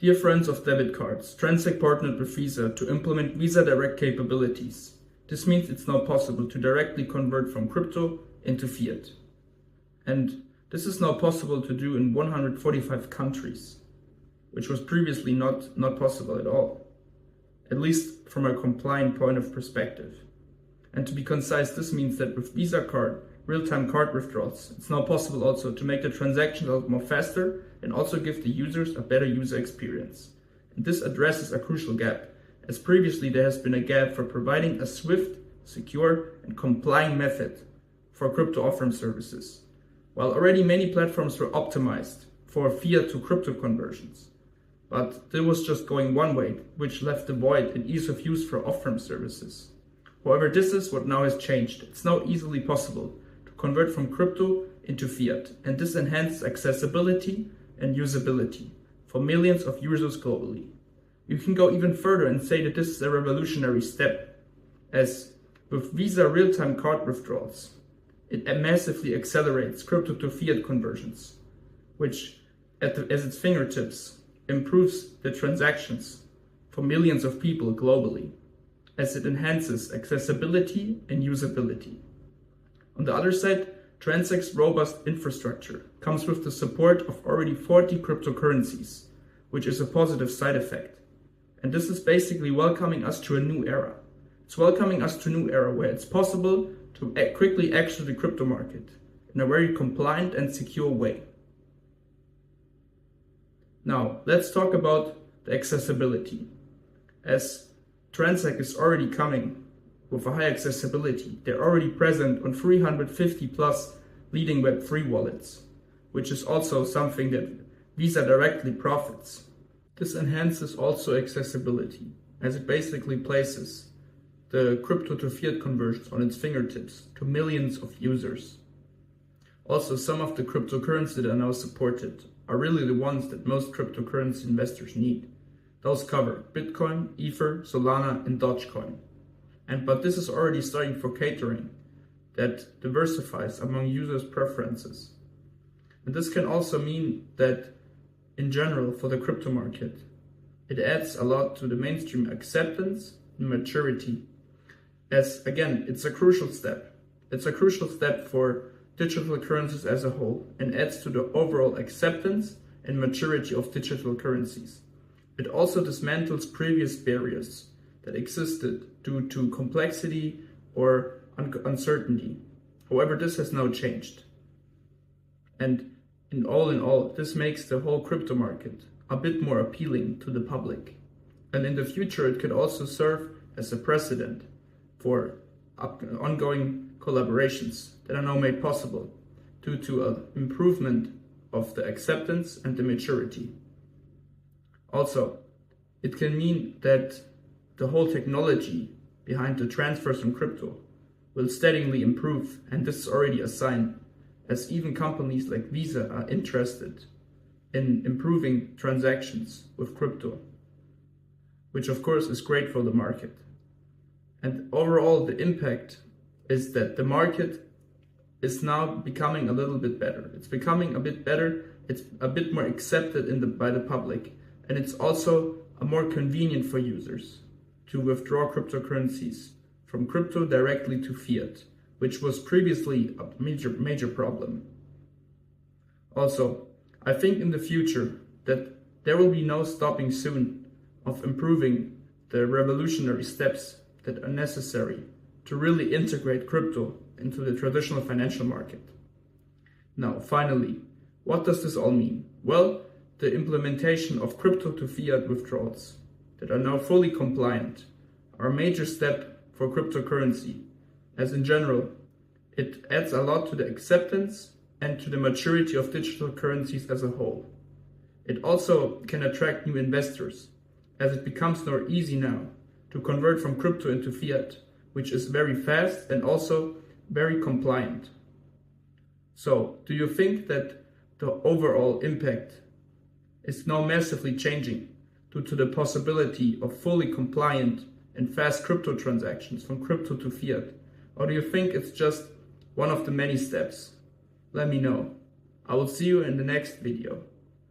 Dear friends of debit cards, Transak partnered with Visa to implement Visa Direct capabilities. This means it's now possible to directly convert from crypto into fiat. And this is now possible to do in 145 countries, which was previously not possible at all, at least from a compliant point of perspective. And to be concise, this means that with Visa card, real-time card withdrawals, it's now possible also to make the transactions a lot more faster and also give the users a better user experience. And this addresses a crucial gap, as previously there has been a gap for providing a swift, secure and complying method for crypto offering services. While already many platforms were optimized for fiat to crypto conversions, but it was just going one way, which left a void in ease of use for off-ramp services. However, this is what now has changed. It's now easily possible to convert from crypto into fiat, and this enhances accessibility and usability for millions of users globally. You can go even further and say that this is a revolutionary step, as with Visa real-time card withdrawals, it massively accelerates crypto-to-fiat conversions, which as its fingertips improves the transactions for millions of people globally, as it enhances accessibility and usability. On the other side, Transak's robust infrastructure comes with the support of already 40 cryptocurrencies, which is a positive side effect. And this is basically welcoming us to a new era. It's welcoming us to a new era where it's possible to quickly exit the crypto market in a very compliant and secure way. Now, let's talk about the accessibility. As Transak is already coming with a high accessibility, they're already present on 350 plus leading Web3 wallets, which is also something that Visa directly profits. This enhances also accessibility, as it basically places the crypto to fiat conversions on its fingertips to millions of users. Also, some of the cryptocurrencies that are now supported are really the ones that most cryptocurrency investors need. Those cover Bitcoin, Ether, Solana and Dogecoin. But this is already starting for catering that diversifies among users' preferences. And this can also mean that in general for the crypto market, it adds a lot to the mainstream acceptance and maturity, as again, it's a crucial step. It's a crucial step for digital currencies as a whole and adds to the overall acceptance and maturity of digital currencies. It also dismantles previous barriers that existed due to complexity or uncertainty. However, this has now changed. And in all, this makes the whole crypto market a bit more appealing to the public. And in the future, it could also serve as a precedent for ongoing collaborations that are now made possible due to an improvement of the acceptance and the maturity. Also, it can mean that the whole technology behind the transfers from crypto will steadily improve, and this is already a sign, as even companies like Visa are interested in improving transactions with crypto, which of course is great for the market. And overall, the impact is that the market is now becoming a little bit better. It's becoming a bit better, it's a bit more accepted by the public, and it's also more convenient for users to withdraw cryptocurrencies from crypto directly to fiat, which was previously a major problem. Also, I think in the future that there will be no stopping soon of improving the revolutionary steps that are necessary to really integrate crypto into the traditional financial market. Now, finally, what does this all mean? Well, the implementation of crypto to fiat withdrawals that are now fully compliant are a major step for cryptocurrency, as in general, it adds a lot to the acceptance and to the maturity of digital currencies as a whole. It also can attract new investors, as it becomes more easy now to convert from crypto into fiat, which is very fast and also very compliant. So, do you think that the overall impact is now massively changing due to the possibility of fully compliant and fast crypto transactions from crypto to fiat? Or do you think it's just one of the many steps? Let me know. I will see you in the next video.